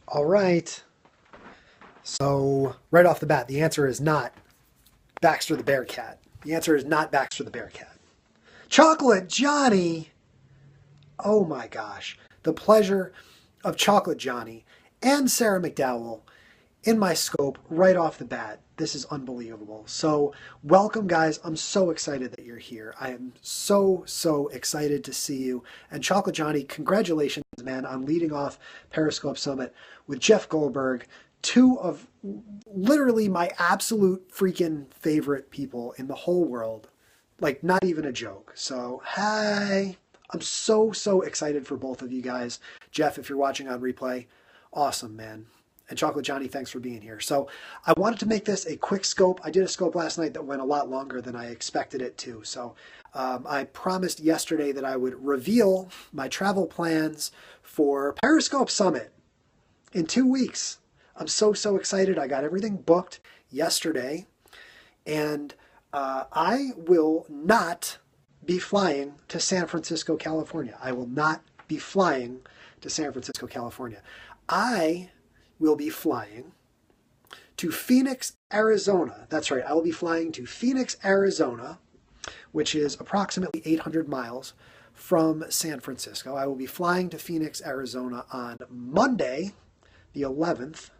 All right. So, right off the bat, the answer is not Baxter the Bearcat. The answer is not Baxter the Bearcat. Chocolate Johnny! Oh my gosh. The pleasure of Chocolate Johnny and Sarah McDowell in my scope right off the bat. This is unbelievable. So, welcome, guys. I'm so excited that you're here. I am so excited to see you. And Chocolate Johnny, congratulations, man, on leading off Periscope Summit with Jeff Goldberg, two of literally my absolute freaking favorite people in the whole world. Like, not even a joke. So, hi. I'm so excited for both of you guys. Jeff, if you're watching on replay, awesome, man. And Chocolate Johnny, thanks for being here. So I wanted to make this a quick scope. I did a scope last night that went a lot longer than I expected it to. So I promised yesterday that I would reveal my travel plans for Periscope Summit in 2 weeks. I'm so excited. I got everything booked yesterday. And I will not be flying to San Francisco, California. I will not be flying to San Francisco, California. I will be flying to Phoenix, Arizona. That's right. I will be flying to Phoenix, Arizona, which is approximately 800 miles from San Francisco. I will be flying to Phoenix, Arizona on Monday, the 11th.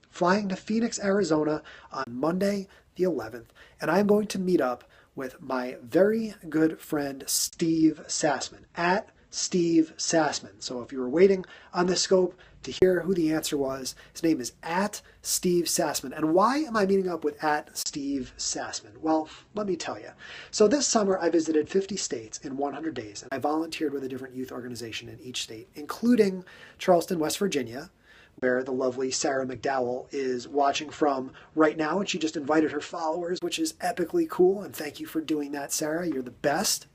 Flying to Phoenix, Arizona on Monday, the 11th. And I'm going to meet up with my very good friend, Steve Sassman, at Steve Sassman. So if you were waiting on this scope to hear who the answer was, his name is at Steve Sassman. And why am I meeting up with at Steve Sassman? Well, let me tell you. So this summer I visited 50 states in 100 days, and I volunteered with a different youth organization in each state, including Charleston, West Virginia, where the lovely Sarah McDowell is watching from right now. And she just invited her followers, which is epically cool. And thank you for doing that, Sarah. You're the best.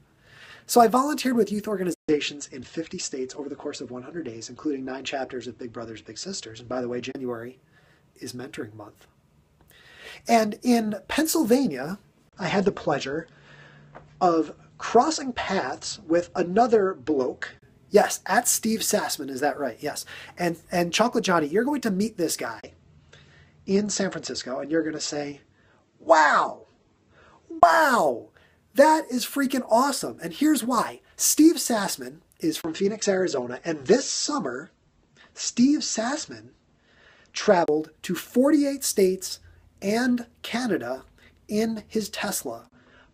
So I volunteered with youth organizations in 50 states over the course of 100 days, including 9 chapters of Big Brothers Big Sisters. And by the way, January is mentoring month. And in Pennsylvania, I had the pleasure of crossing paths with another bloke. Yes, at Steve Sassman, is that right? Yes. And Chocolate Johnny, you're going to meet this guy in San Francisco, and you're going to say, wow, that is freaking awesome. And here's why. Steve Sassman is from Phoenix, Arizona, and this summer, Steve Sassman traveled to 48 states and Canada in his Tesla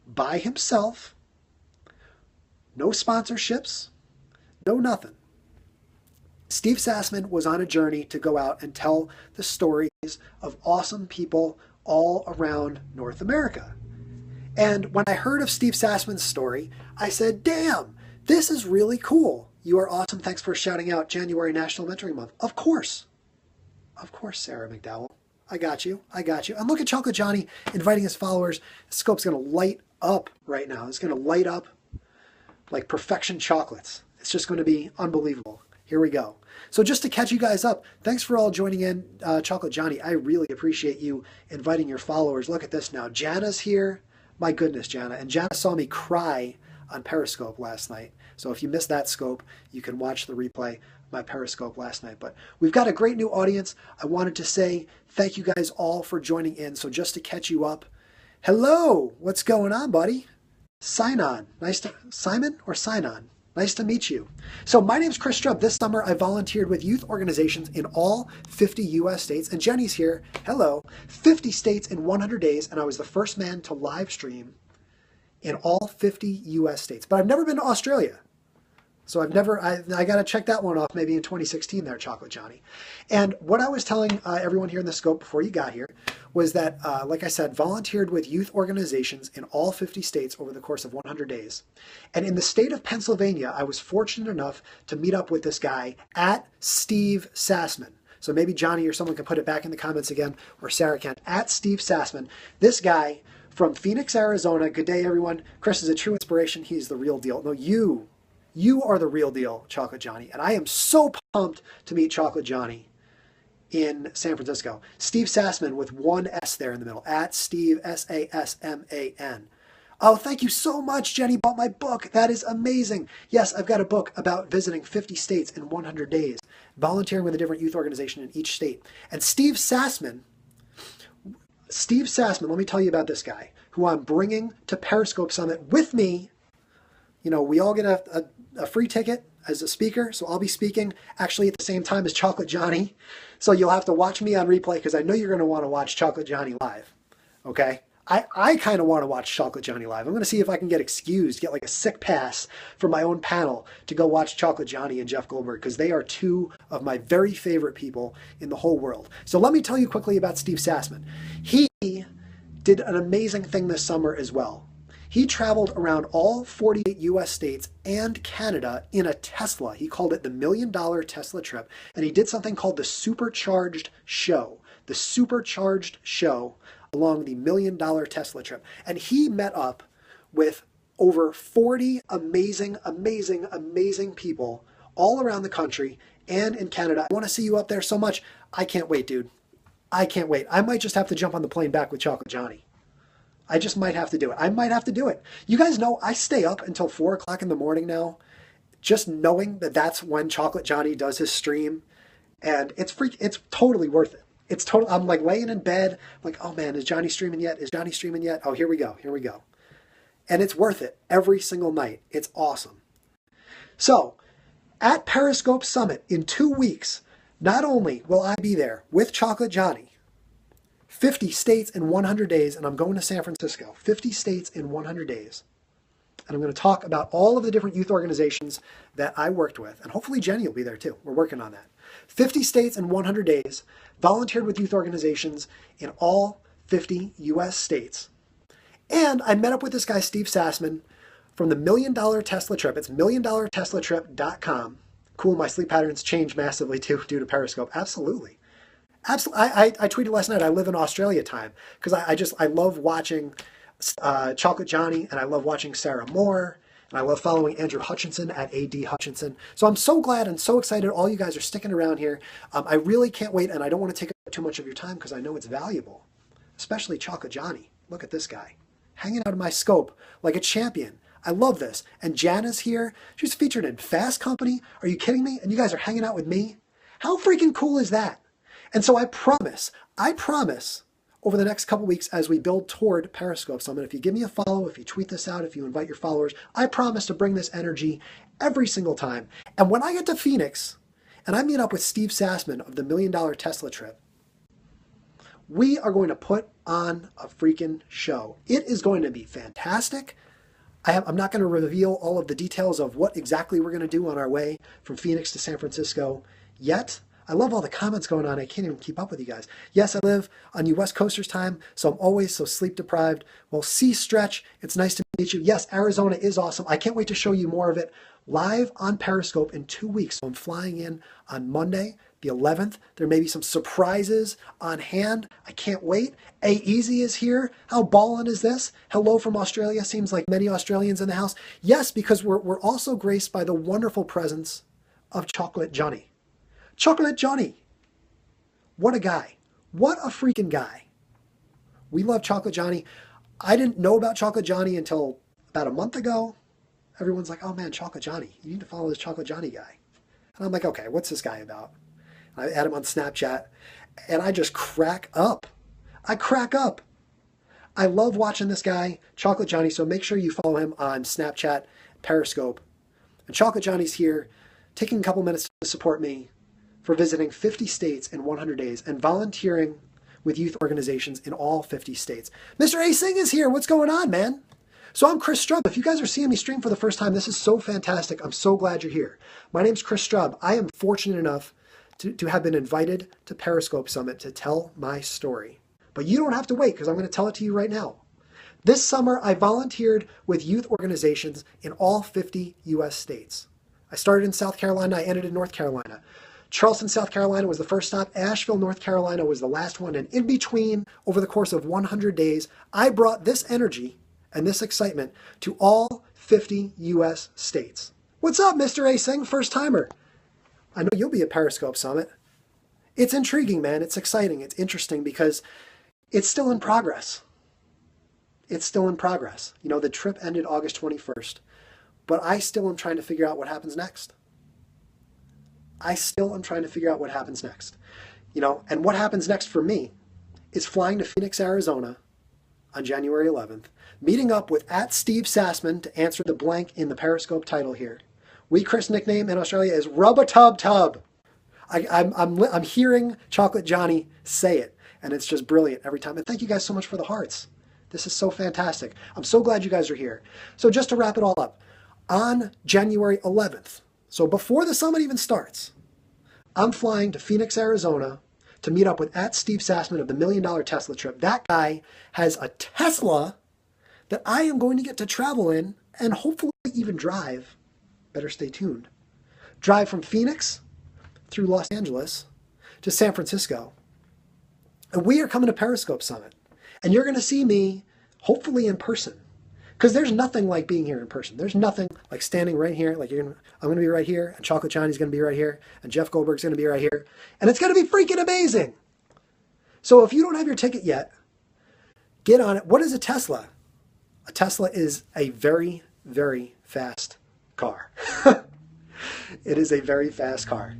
by himself, no sponsorships, no nothing. Steve Sassman was on a journey to go out and tell the stories of awesome people all around North America. And when I heard of Steve Sassman's story, I said, damn, this is really cool. You are awesome. Thanks for shouting out January National Mentoring Month. Of course, Sarah McDowell. I got you. And look at Chocolate Johnny inviting his followers. The scope's going to light up right now. It's going to light up like perfection chocolates. It's just going to be unbelievable. Here we go. So just to catch you guys up, thanks for all joining in, Chocolate Johnny. I really appreciate you inviting your followers. Look at this now. Jana's here. My goodness, Jana. And Jana saw me cry on Periscope last night. So if you missed that scope, you can watch the replay of my Periscope last night. But we've got a great new audience. I wanted to say thank you guys all for joining in. So just to catch you up, hello, what's going on, buddy? Sign on. Simon or sign on? Nice to meet you. So my name's ChrisStrub. This summer I volunteered with youth organizations in all 50 U.S. states. And Jenny's here. Hello. 50 states in 100 days. And I was the first man to live stream in all 50 U.S. states. But I've never been to Australia. So I got to check that one off maybe in 2016 there, Chocolate Johnny. And what I was telling everyone here in the scope before you got here was that, like I said, volunteered with youth organizations in all 50 states over the course of 100 days. And in the state of Pennsylvania, I was fortunate enough to meet up with this guy at Steve Sassman. So maybe Johnny or someone can put it back in the comments again, or Sarah can, at Steve Sassman. This guy from Phoenix, Arizona. Good day, everyone. Chris is a true inspiration. He's the real deal. No, you are the real deal, Chocolate Johnny. And I am so pumped to meet Chocolate Johnny in San Francisco. Steve Sassman with one S there in the middle, at Steve, Sassman. Oh, thank you so much. Jenny bought my book. That is amazing. Yes, I've got a book about visiting 50 states in 100 days, volunteering with a different youth organization in each state. And Steve Sassman, let me tell you about this guy who I'm bringing to Periscope Summit with me. You know, we all get a free ticket as a speaker, so I'll be speaking actually at the same time as Chocolate Johnny. So you'll have to watch me on replay because I know you're going to want to watch Chocolate Johnny live. Okay? I kind of want to watch Chocolate Johnny live. I'm going to see if I can get excused, get like a sick pass from my own panel to go watch Chocolate Johnny and Jeff Goldberg because they are two of my very favorite people in the whole world. So let me tell you quickly about Steve Sassman. He did an amazing thing this summer as well. He traveled around all 48 US states and Canada in a Tesla. He called it the $1 Million Tesla Trip. And he did something called the Supercharged Show. The Supercharged Show along the $1 Million Tesla Trip. And he met up with over 40 amazing people all around the country and in Canada. I want to see you up there so much. I can't wait, dude. I can't wait. I might just have to jump on the plane back with Chocolate Johnny. I just might have to do it. I might have to do it. You guys know I stay up until 4 o'clock in the morning now, just knowing that that's when Chocolate Johnny does his stream. And it's totally worth it. It's total. I'm like laying in bed, I'm like, oh man, is Johnny streaming yet? Is Johnny streaming yet? Oh, here we go. And it's worth it every single night. It's awesome. So at Periscope Summit in 2 weeks, not only will I be there with Chocolate Johnny, 50 states in 100 days, and I'm going to San Francisco, 50 states in 100 days. And I'm going to talk about all of the different youth organizations that I worked with. And hopefully Jenny will be there too. We're working on that. 50 states in 100 days, volunteered with youth organizations in all 50 US states. And I met up with this guy, Steve Sassman, from the $1 Million Tesla Trip. It's $1,000,000teslatrip.com. Cool, my sleep patterns changed massively too due to Periscope. Absolutely. I tweeted last night, I live in Australia time because I love watching Chocolate Johnny, and I love watching Sarah Moore, and I love following Andrew Hutchinson at AD Hutchinson. So I'm so glad and so excited all you guys are sticking around here. I really can't wait, and I don't want to take up too much of your time because I know it's valuable, especially Chocolate Johnny. Look at this guy, hanging out of my scope like a champion. I love this. And Jana's here. She's featured in Fast Company. Are you kidding me? And you guys are hanging out with me? How freaking cool is that? And so I promise, over the next couple weeks as we build toward Periscope Summit, if you give me a follow, if you tweet this out, if you invite your followers, I promise to bring this energy every single time. And when I get to Phoenix and I meet up with Steve Sassman of the $1 Million Tesla Trip, we are going to put on a freaking show. It is going to be fantastic. I'm not going to reveal all of the details of what exactly we're going to do on our way from Phoenix to San Francisco yet. I love all the comments going on. I can't even keep up with you guys. Yes, I live on you West Coasters time, so I'm always so sleep deprived. Well, Stretch, it's nice to meet you. Yes, Arizona is awesome. I can't wait to show you more of it live on Periscope in 2 weeks. So I'm flying in on Monday, the 11th. There may be some surprises on hand. I can't wait. A-Easy is here. How ballin' is this? Hello from Australia. Seems like many Australians in the house. Yes, because we're also graced by the wonderful presence of Chocolate Johnny. Chocolate Johnny. What a guy. What a freaking guy. We love Chocolate Johnny. I didn't know about Chocolate Johnny until about a month ago. Everyone's like, oh man, Chocolate Johnny. You need to follow this Chocolate Johnny guy. And I'm like, okay, what's this guy about? I add him on Snapchat and I just crack up. I crack up. I love watching this guy, Chocolate Johnny. So make sure you follow him on Snapchat, Periscope. And Chocolate Johnny's here taking a couple minutes to support me for visiting 50 states in 100 days and volunteering with youth organizations in all 50 states. Mr. A. Singh is here. What's going on, man? So I'm ChrisStrub. If you guys are seeing me stream for the first time, this is so fantastic. I'm so glad you're here. My name's ChrisStrub. I am fortunate enough to have been invited to Periscope Summit to tell my story. But you don't have to wait because I'm going to tell it to you right now. This summer, I volunteered with youth organizations in all 50 US states. I started in South Carolina. I ended in North Carolina. Charleston, South Carolina was the first stop. Asheville, North Carolina was the last one. And in between, over the course of 100 days, I brought this energy and this excitement to all 50 US states. What's up, Mr. A. Singh, first timer? I know you'll be at Periscope Summit. It's intriguing, man. It's exciting. It's interesting because it's still in progress. It's still in progress. You know, the trip ended August 21st, but I still am trying to figure out what happens next. I still am trying to figure out what happens next. You know, and what happens next for me is flying to Phoenix, Arizona on January 11th, meeting up with @Steve Sassman to answer the blank in the Periscope title here. Chris nickname in Australia is Rub-a-Tub-Tub. I'm hearing Chocolate Johnny say it, and it's just brilliant every time. And thank you guys so much for the hearts. This is so fantastic. I'm so glad you guys are here. So just to wrap it all up, on January 11th, so before the summit even starts, I'm flying to Phoenix, Arizona to meet up with @Steve Sassman of the $1 Million Tesla Trip. That guy has a Tesla that I am going to get to travel in and hopefully even drive. Better stay tuned. Drive from Phoenix through Los Angeles to San Francisco. And we are coming to Periscope Summit. And you're going to see me, hopefully in person. Because there's nothing like being here in person. There's nothing like standing right here. Like I'm going to be right here, and Chocolate Johnny's going to be right here, and Jeff Goldberg's going to be right here. And it's going to be freaking amazing. So if you don't have your ticket yet, get on it. What is a Tesla? A Tesla is a very, very fast car. It is a very fast car.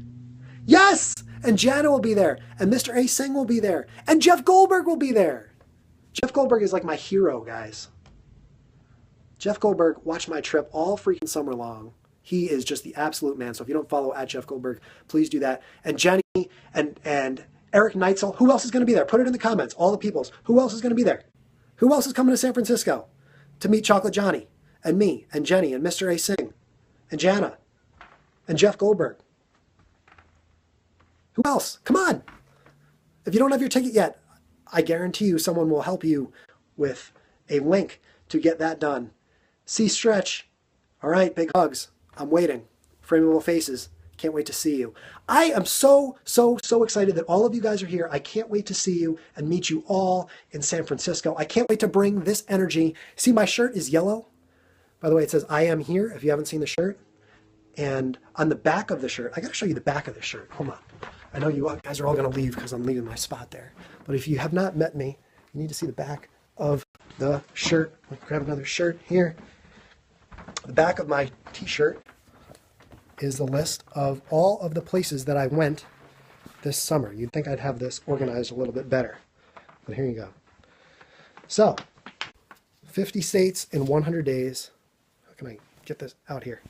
Yes! And Jana will be there, and Mr. A. Singh will be there, and Jeff Goldberg will be there. Jeff Goldberg is like my hero, guys. Jeff Goldberg watched my trip all freaking summer long. He is just the absolute man. So if you don't follow @Jeff Goldberg, please do that. And Jenny and Eric Neitzel, who else is going to be there? Put it in the comments, all the peoples. Who else is going to be there? Who else is coming to San Francisco to meet Chocolate Johnny and me and Jenny and Mr. A. Singh and Jana and Jeff Goldberg? Who else? Come on. If you don't have your ticket yet, I guarantee you someone will help you with a link to get that done. See Stretch. All right, big hugs. I'm waiting. Frameable faces. Can't wait to see you. I am so excited that all of you guys are here. I can't wait to see you and meet you all in San Francisco. I can't wait to bring this energy. See, my shirt is yellow. By the way, it says I am here if you haven't seen the shirt. And on the back of the shirt, I got to show you the back of the shirt. Hold on. I know you guys are all going to leave because I'm leaving my spot there. But if you have not met me, you need to see the back of the shirt. Let me grab another shirt here. The back of my t-shirt is the list of all of the places that I went this summer. You'd think I'd have this organized a little bit better, but here you go. So, 50 states in 100 days. How can I get this out here?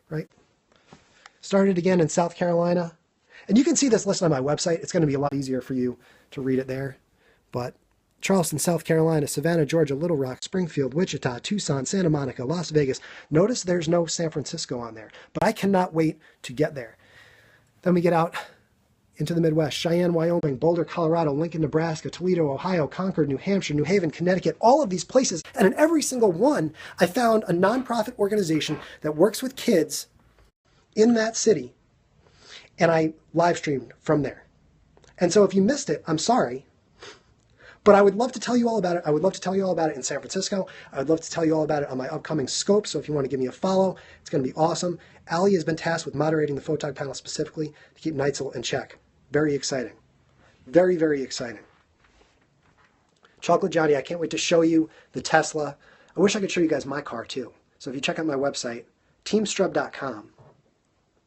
Right? Started again in South Carolina. And you can see this list on my website. It's going to be a lot easier for you to read it there. But Charleston, South Carolina, Savannah, Georgia, Little Rock, Springfield, Wichita, Tucson, Santa Monica, Las Vegas. Notice there's no San Francisco on there, but I cannot wait to get there. Then we get out into the Midwest: Cheyenne, Wyoming, Boulder, Colorado, Lincoln, Nebraska, Toledo, Ohio, Concord, New Hampshire, New Haven, Connecticut, all of these places. And in every single one, I found a nonprofit organization that works with kids in that city, and I live streamed from there. And so if you missed it, I'm sorry. But I would love to tell you all about it. I would love to tell you all about it in San Francisco. I would love to tell you all about it on my upcoming scope. So if you want to give me a follow, it's going to be awesome. Ali has been tasked with moderating the Photog panel specifically to keep Neitzel in check. Very exciting. Very, very exciting. Chocolate Johnny, I can't wait to show you the Tesla. I wish I could show you guys my car too. So if you check out my website, teamstrub.com,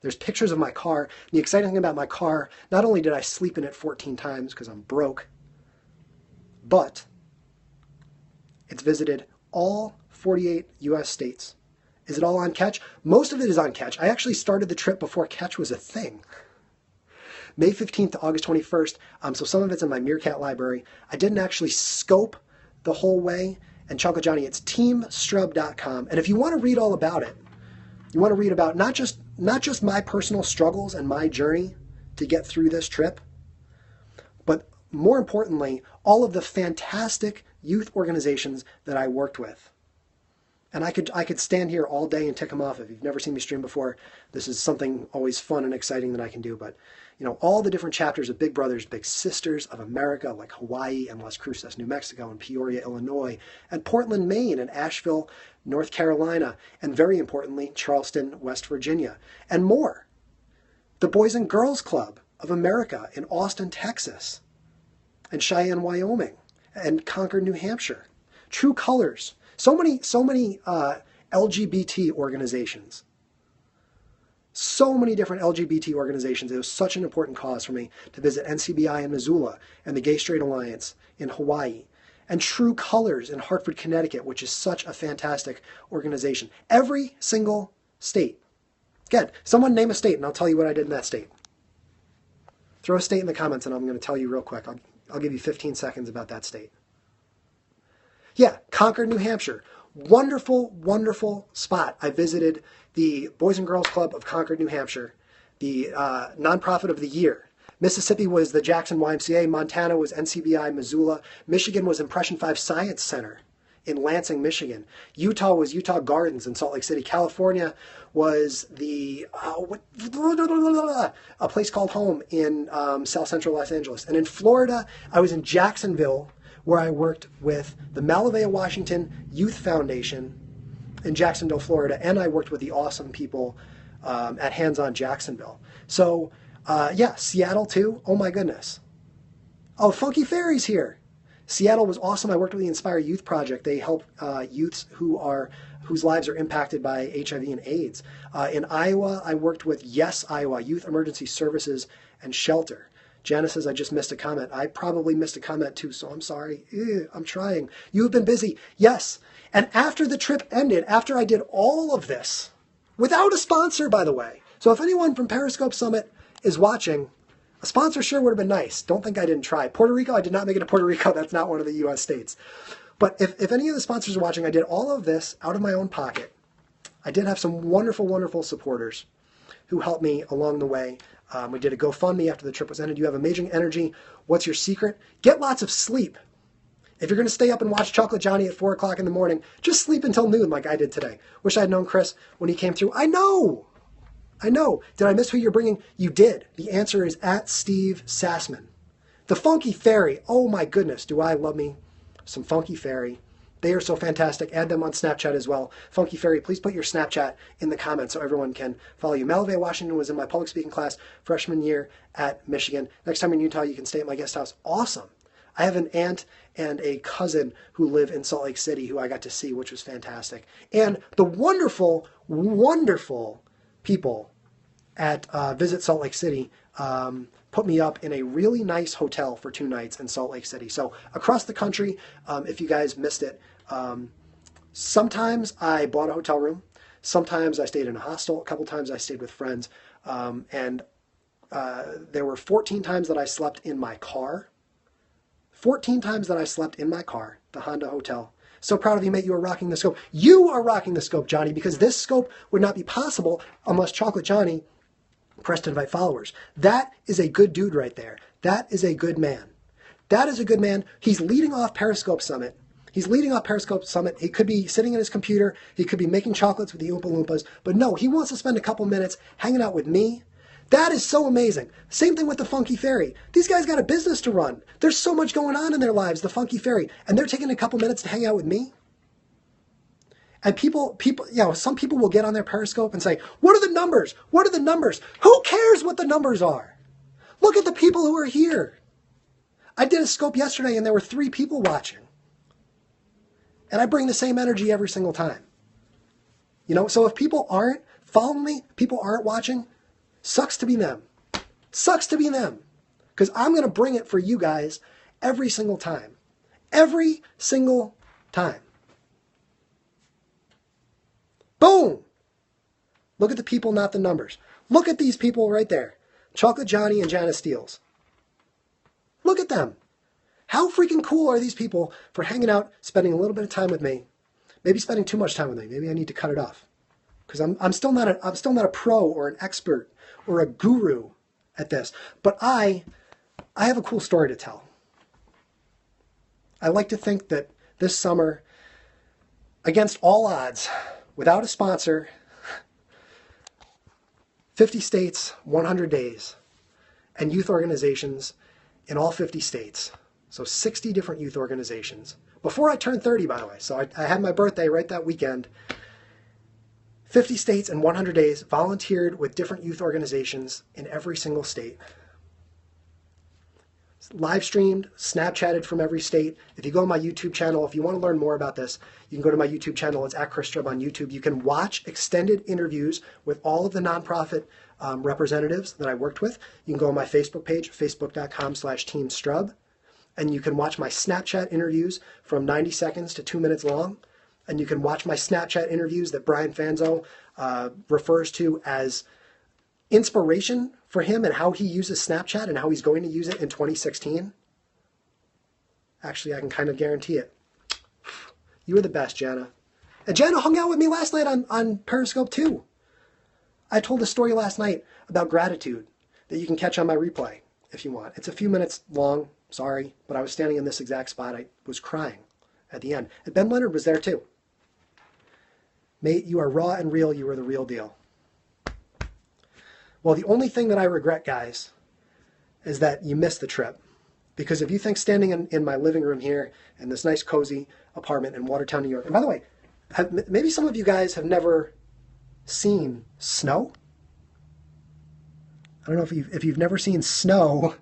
there's pictures of my car. The exciting thing about my car, not only did I sleep in it 14 times because I'm broke, but it's visited all 48 U.S. states. Is it all on Catch? Most of it is on Catch. I actually started the trip before Catch was a thing. May 15th to August 21st, so some of it's in my Meerkat library. I didn't actually scope the whole way. And Chocolate Johnny, it's teamstrub.com. And if you want to read all about it, you want to read about not just my personal struggles and my journey to get through this trip, but more importantly, all of the fantastic youth organizations that I worked with. And I could stand here all day and tick them off. If you've never seen me stream before, this is something always fun and exciting that I can do. But, you know, all the different chapters of Big Brothers, Big Sisters of America, like Hawaii and Las Cruces, New Mexico, and Peoria, Illinois, and Portland, Maine, and Asheville, North Carolina, and very importantly, Charleston, West Virginia, and more. The Boys and Girls Club of America in Austin, Texas, and Cheyenne, Wyoming, and Concord, New Hampshire. True Colors. So many LGBT organizations. So many different LGBT organizations. It was such an important cause for me to visit NCBI in Missoula and the Gay Straight Alliance in Hawaii and True Colors in Hartford, Connecticut, which is such a fantastic organization. Every single state. Again, someone name a state and I'll tell you what I did in that state. Throw a state in the comments and I'm going to tell you real quick. I'll give you 15 seconds about that state. Yeah, Concord, New Hampshire. Wonderful, wonderful spot. I visited the Boys and Girls Club of Concord, New Hampshire, the nonprofit of the year. Mississippi was the Jackson YMCA. Montana was NCBI Missoula. Michigan was Impression 5 Science Center in Lansing, Michigan. Utah was Utah Gardens in Salt Lake City. California was the a place called Home in South Central Los Angeles. And in Florida, I was in Jacksonville, where I worked with the Malavea Washington Youth Foundation in Jacksonville, Florida, and I worked with the awesome people at Hands On Jacksonville. So, yeah, Seattle too. Oh my goodness. Oh, Funky Fairy's here. Seattle was awesome. I worked with the Inspire Youth Project. They help youths whose lives are impacted by HIV and AIDS. In Iowa, I worked with Yes Iowa, Youth Emergency Services and Shelter. Janice says, I just missed a comment. I probably missed a comment too, so I'm sorry. I'm trying. You have been busy. Yes. And after the trip ended, after I did all of this, without a sponsor, by the way. So if anyone from Periscope Summit is watching, a sponsor sure would have been nice. Don't think I didn't try. Puerto Rico, I did not make it to Puerto Rico. That's not one of the U.S. states. But if any of the sponsors are watching, I did all of this out of my own pocket. I did have some wonderful, wonderful supporters who helped me along the way. We did a GoFundMe after the trip was ended. You have amazing energy. What's your secret? Get lots of sleep. If you're going to stay up and watch Chocolate Johnny at 4 o'clock in the morning, just sleep until noon like I did today. Wish I had known Chris when he came through. I know. Did I miss who you're bringing? You did. The answer is at Steve Sassman. The Funky Fairy. Oh my goodness, do I love me some Funky Fairy. They are so fantastic. Add them on Snapchat as well. Funky Fairy, please put your Snapchat in the comments so everyone can follow you. Malavea Washington was in my public speaking class freshman year at Michigan. Next time in Utah, you can stay at my guest house. Awesome. I have an aunt and a cousin who live in Salt Lake City who I got to see, which was fantastic. And the wonderful, wonderful people at Visit Salt Lake City put me up in a really nice hotel for 2 nights in Salt Lake City. So across the country, if you guys missed it, sometimes I bought a hotel room. Sometimes I stayed in a hostel. A couple times I stayed with friends. And there were 14 times that I slept in my car. 14 times that I slept in my car, the Honda Hotel. So proud of you, mate. You are rocking the scope. You are rocking the scope, Johnny, because this scope would not be possible unless Chocolate Johnny pressed invite followers. That is a good dude right there. That is a good man. That is a good man. He's leading off Periscope Summit. He could be sitting in his computer. He could be making chocolates with the Oompa Loompas. But no, he wants to spend a couple minutes hanging out with me. That is so amazing. Same thing with the Funky Fairy. These guys got a business to run. There's so much going on in their lives, the Funky Fairy. And they're taking a couple minutes to hang out with me. And some people will get on their Periscope and say, what are the numbers? What are the numbers? Who cares what the numbers are? Look at the people who are here. I did a scope yesterday and there were 3 people watching. And I bring the same energy every single time. So if people aren't following me, people aren't watching, sucks to be them. Sucks to be them. Because I'm going to bring it for you guys every single time. Every single time. Boom! Look at the people, not the numbers. Look at these people right there. Chocolate Johnny and Janice Steels. Look at them. How freaking cool are these people for hanging out, spending a little bit of time with me? Maybe spending too much time with me. Maybe I need to cut it off. Because I'm still not a pro or an expert or a guru at this. But I have a cool story to tell. I like to think that this summer, against all odds, without a sponsor, 50 states, 100 days, and youth organizations in all 50 states. So 60 different youth organizations. Before I turned 30, by the way. So I had my birthday right that weekend. 50 states and 100 days, volunteered with different youth organizations in every single state. live streamed, Snapchatted from every state. If you go to my YouTube channel, if you want to learn more about this, you can go to my YouTube channel. It's at ChrisStrub on YouTube. You can watch extended interviews with all of the nonprofit representatives that I worked with. You can go on my Facebook page, facebook.com/TeamStrub, and you can watch my Snapchat interviews from 90 seconds to 2 minutes long. And you can watch my Snapchat interviews that Brian Fanzo refers to as inspiration for him and how he uses Snapchat and how he's going to use it in 2016. Actually, I can kind of guarantee it. You were the best, Jana. And Jana hung out with me last night on Periscope too. I told a story last night about gratitude that you can catch on my replay if you want. It's a few minutes long, sorry, but I was standing in this exact spot. I was crying at the end. And Ben Leonard was there too. Mate, you are raw and real. You are the real deal. Well, the only thing that I regret, guys, is that you missed the trip. Because if you think standing in my living room here in this nice, cozy apartment in Watertown, New York, and by the way, maybe some of you guys have never seen snow. I don't know if you've never seen snow.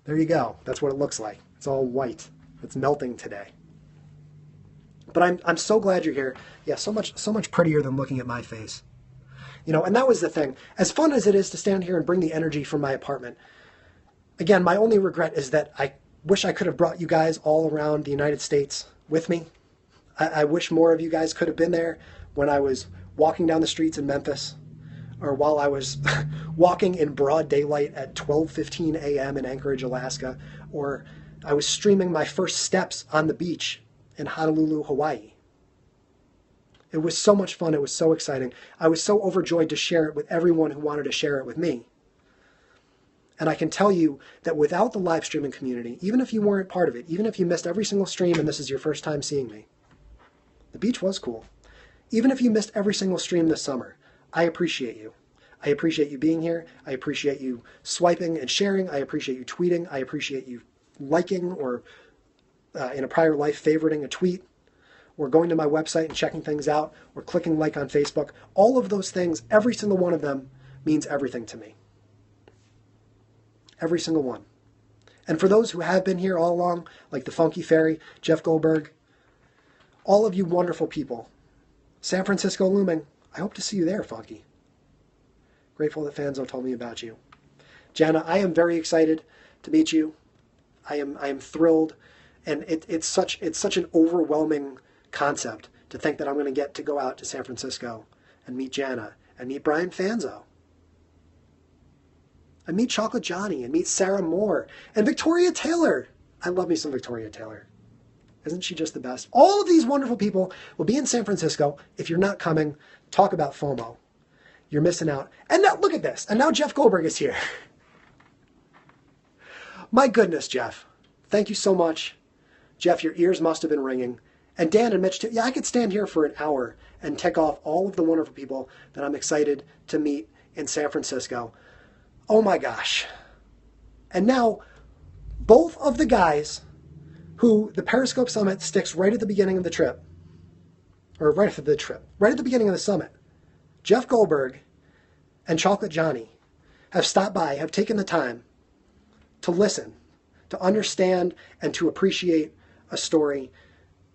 There you go. That's what it looks like. It's all white. It's melting today. But I'm so glad you're here. Yeah, so much prettier than looking at my face. You know, and that was the thing. As fun as it is to stand here and bring the energy from my apartment, again, my only regret is that I wish I could have brought you guys all around the United States with me. I wish more of you guys could have been there when I was walking down the streets in Memphis, or while I was walking in broad daylight at 12:15 a.m. in Anchorage, Alaska, or I was streaming my first steps on the beach in Honolulu, Hawaii. It was so much fun. It was so exciting. I was so overjoyed to share it with everyone who wanted to share it with me. And I can tell you that without the live streaming community, even if you weren't part of it, even if you missed every single stream and this is your first time seeing me, the beach was cool. Even if you missed every single stream this summer, I appreciate you. I appreciate you being here. I appreciate you swiping and sharing. I appreciate you tweeting. I appreciate you liking or in a prior life favoriting a tweet, or going to my website and checking things out, or clicking like on Facebook. All of those things, every single one of them means everything to me. Every single one. And for those who have been here all along, like the Funky Fairy, Jeff Goldberg, all of you wonderful people, San Francisco looming, I hope to see you there, Funky. Grateful that Fanzo told me about you. Jana, I am very excited to meet you. I am thrilled, and it's such an overwhelming concept to think that I'm going to get to go out to San Francisco and meet Jana and meet Brian Fanzo and meet Chocolate Johnny and meet Sarah Moore and Victoria Taylor. I love me some Victoria Taylor. Isn't she just the best? All of these wonderful people will be in San Francisco. If you're not coming, talk about FOMO. You're missing out. And now look at this. And now Jeff Goldberg is here. My goodness, Jeff. Thank you so much. Jeff, your ears must have been ringing. And Dan and Mitch, too. Yeah, I could stand here for an hour and tick off all of the wonderful people that I'm excited to meet in San Francisco. Oh my gosh. And now, both of the guys who the Periscope Summit sticks right at the beginning of the trip, or right at the beginning of the summit, Jeff Goldberg and Chocolate Johnny have stopped by, have taken the time to listen, to understand, and to appreciate a story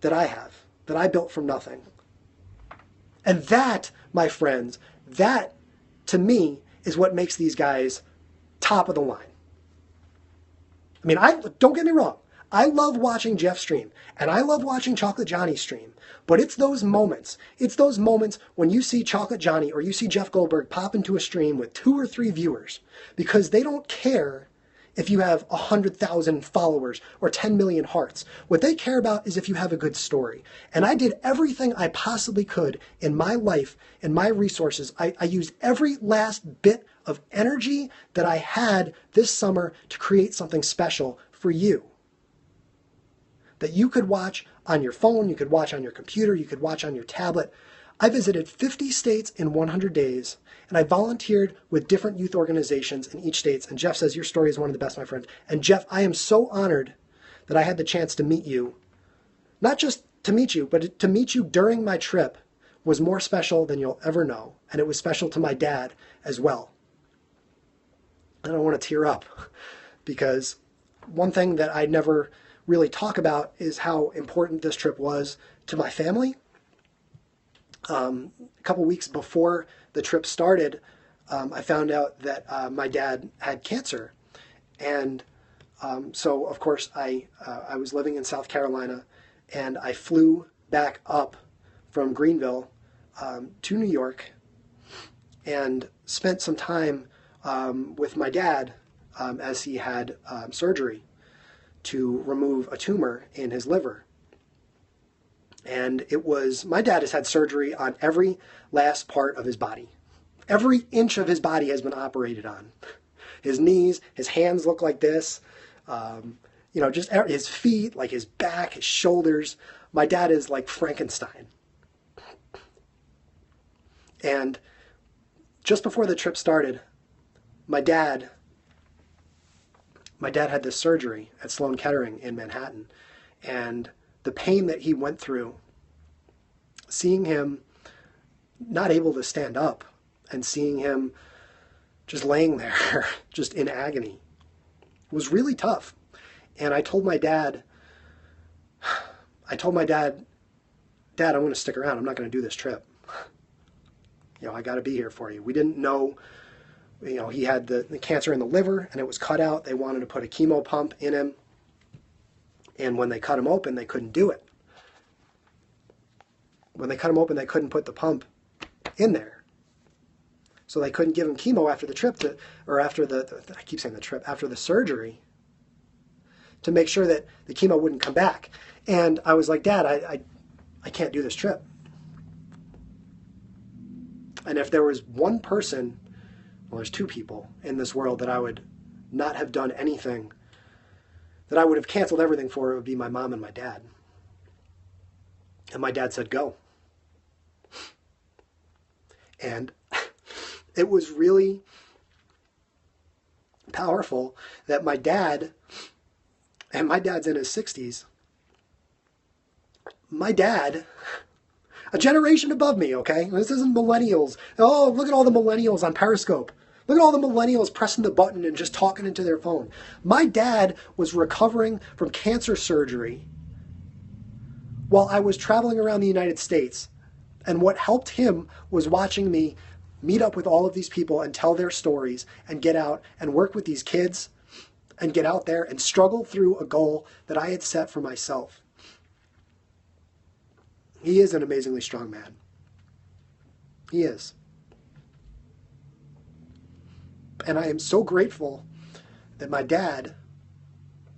that I have, that I built from nothing. And that, my friends, that, to me, is what makes these guys top of the line. I mean, don't get me wrong. I love watching Jeff stream, and I love watching Chocolate Johnny stream, but it's those moments when you see Chocolate Johnny or you see Jeff Goldberg pop into a stream with 2 or 3 viewers, because they don't care if you have 100,000 followers or 10 million hearts. What they care about is if you have a good story. And I did everything I possibly could in my life, in my resources. I used every last bit of energy that I had this summer to create something special for you, that you could watch on your phone, you could watch on your computer, you could watch on your tablet. I visited 50 states in 100 days, and I volunteered with different youth organizations in each state. And Jeff says, your story is one of the best, my friend. And Jeff, I am so honored that I had the chance to meet you. Not just to meet you, but to meet you during my trip was more special than you'll ever know. And it was special to my dad as well. I don't want to tear up because one thing that I never really talk about is how important this trip was to my family. A couple weeks before the trip started, I found out that my dad had cancer. And so, of course, I was living in South Carolina, and I flew back up from Greenville to New York and spent some time with my dad as he had surgery to remove a tumor in his liver. And my dad has had surgery on every last part of his body. Every inch of his body has been operated on. His knees, his hands look like this, just his feet, like his back, his shoulders. My dad is like Frankenstein. And just before the trip started, my dad had this surgery at Sloan Kettering in Manhattan. And the pain that he went through, seeing him not able to stand up and seeing him just laying there, just in agony, was really tough. And I told my dad, Dad, I'm going to stick around. I'm not going to do this trip. I got to be here for you. We didn't know, he had the cancer in the liver and it was cut out. They wanted to put a chemo pump in him. And when they cut him open, they couldn't do it. When they cut him open, they couldn't put the pump in there. So they couldn't give him chemo after the trip after the surgery, to make sure that the chemo wouldn't come back. And I was like, Dad, I can't do this trip. And if there was one person, well, there's two people in this world that I would not have done anything, that I would have canceled everything for, it would be my mom and my dad. And my dad said, go. And it was really powerful that my dad, and my dad's in his 60s, my dad, a generation above me, okay? This isn't millennials. Oh, look at all the millennials on Periscope. Look at all the millennials pressing the button and just talking into their phone. My dad was recovering from cancer surgery while I was traveling around the United States. And what helped him was watching me meet up with all of these people and tell their stories and get out and work with these kids and get out there and struggle through a goal that I had set for myself. He is an amazingly strong man. He is. And I am so grateful that my dad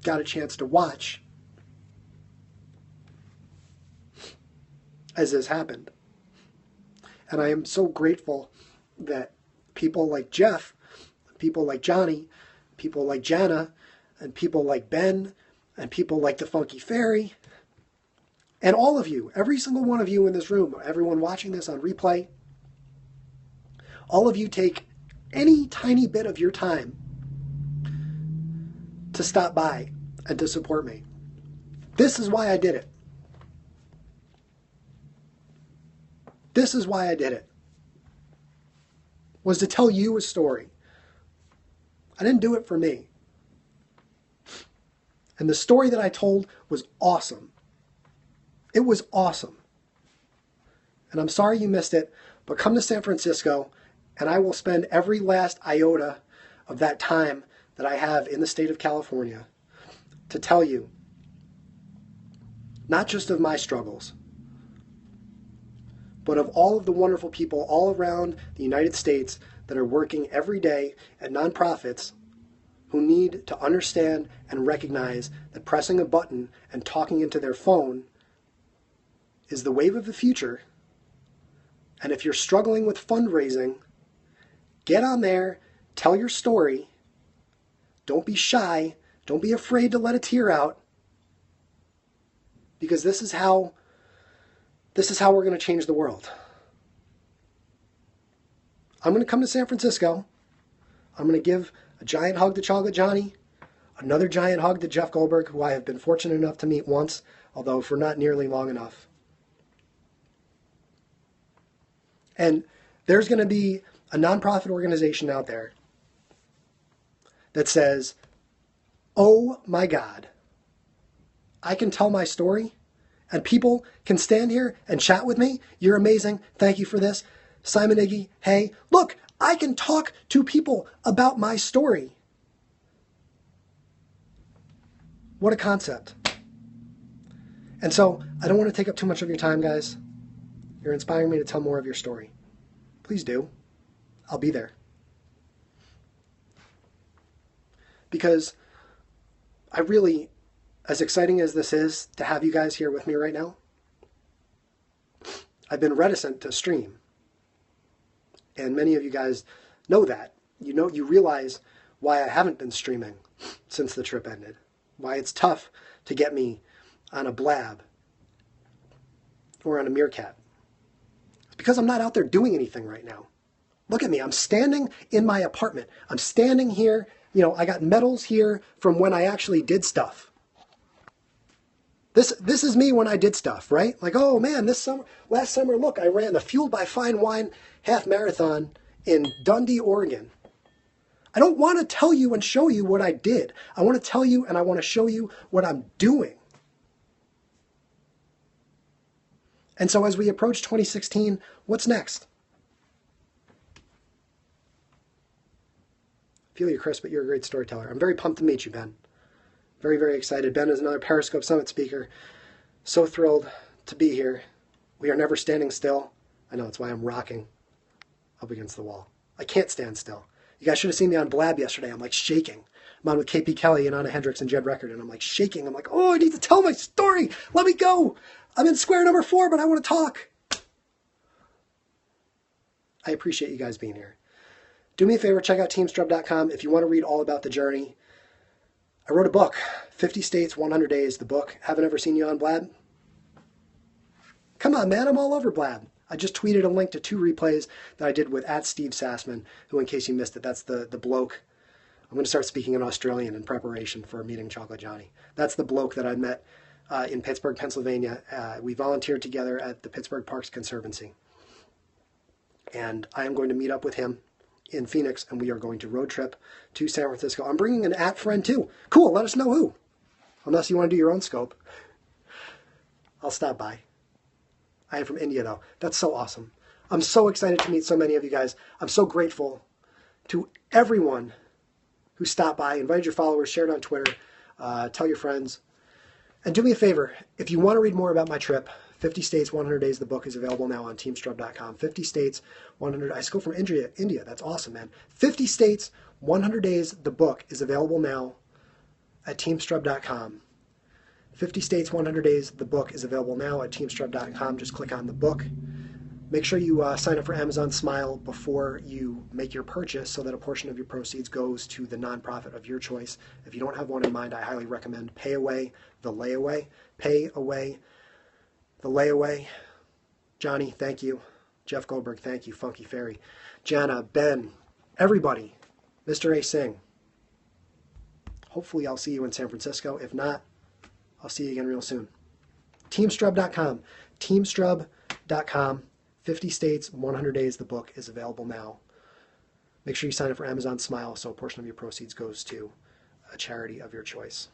got a chance to watch as this happened. And I am so grateful that people like Jeff, people like Johnny, people like Jana, and people like Ben, and people like the Funky Fairy, and all of you, every single one of you in this room, everyone watching this on replay, all of you take any tiny bit of your time to stop by and to support me. This is why I did it. This is why I did it. Was to tell you a story. I didn't do it for me. And the story that I told was awesome. It was awesome. And I'm sorry you missed it, but come to San Francisco and I will spend every last iota of that time that I have in the state of California to tell you, not just of my struggles, but of all of the wonderful people all around the United States that are working every day at nonprofits who need to understand and recognize that pressing a button and talking into their phone is the wave of the future. And if you're struggling with fundraising, get on there, tell your story. Don't be shy. Don't be afraid to let a tear out. Because this is how we're going to change the world. I'm going to come to San Francisco. I'm going to give a giant hug to Chocolate Johnny, another giant hug to Jeff Goldberg, who I have been fortunate enough to meet once, although for not nearly long enough. And there's going to be a nonprofit organization out there that says, Oh my God. I can tell my story and people can stand here and chat with me. You're amazing. Thank you for this. Simon Iggy, hey, look, I can talk to people about my story. What a concept. And so I don't want to take up too much of your time, guys. You're inspiring me to tell more of your story. Please do. I'll be there. Because I really, as exciting as this is to have you guys here with me right now, I've been reticent to stream. And many of you guys know that. You realize why I haven't been streaming since the trip ended. Why it's tough to get me on a blab or on a meerkat. It's because I'm not out there doing anything right now. Look at me. I'm standing in my apartment. I'm standing here. I got medals here from when I actually did stuff. This is me when I did stuff, right? Like, oh man, last summer, look, I ran the Fueled by Fine Wine half marathon in Dundee, Oregon. I don't want to tell you and show you what I did. I want to tell you and I want to show you what I'm doing. And so as we approach 2016, what's next? I feel you, Chris, but you're a great storyteller. I'm very pumped to meet you, Ben. Very, very excited. Ben is another Periscope Summit speaker. So thrilled to be here. We are never standing still. I know, that's why I'm rocking up against the wall. I can't stand still. You guys should have seen me on Blab yesterday. I'm like shaking. I'm on with KP Kelly and Anna Hendricks and Jed Record, and I'm like shaking. I'm like, oh, I need to tell my story. Let me go. I'm in square number 4, but I want to talk. I appreciate you guys being here. Do me a favor, check out teamstrub.com if you want to read all about the journey. I wrote a book, 50 States, 100 Days, the book. Haven't ever seen you on Blab? Come on, man, I'm all over Blab. I just tweeted a link to 2 replays that I did with @Steve Sassman, who, in case you missed it, that's the bloke. I'm going to start speaking in Australian in preparation for meeting Chocolate Johnny. That's the bloke that I met in Pittsburgh, Pennsylvania. We volunteered together at the Pittsburgh Parks Conservancy. And I am going to meet up with him in Phoenix, and we are going to road trip to San Francisco. I'm bringing an @friend too. Cool, let us know who. Unless you want to do your own scope. I'll stop by. I am from India, though. That's so awesome. I'm so excited to meet so many of you guys. I'm so grateful to everyone who stopped by, invited your followers, shared on Twitter, tell your friends. And do me a favor, if you want to read more about my trip, 50 States, 100 Days, the book is available now on teamstrub.com. 50 States, 100, I just go from India. That's awesome, man. 50 States, 100 Days, the book is available now at teamstrub.com. 50 States, 100 Days, the book is available now at teamstrub.com. Just click on the book. Make sure you sign up for Amazon Smile before you make your purchase so that a portion of your proceeds goes to the nonprofit of your choice. If you don't have one in mind, I highly recommend Pay Away the Layaway. Pay Away the Layaway. Johnny, thank you. Jeff Goldberg, thank you. Funky Fairy. Jana, Ben, everybody. Mr. A. Singh. Hopefully I'll see you in San Francisco. If not, I'll see you again real soon. Teamstrub.com. Teamstrub.com. 50 States, 100 Days, the book is available now. Make sure you sign up for Amazon Smile so a portion of your proceeds goes to a charity of your choice.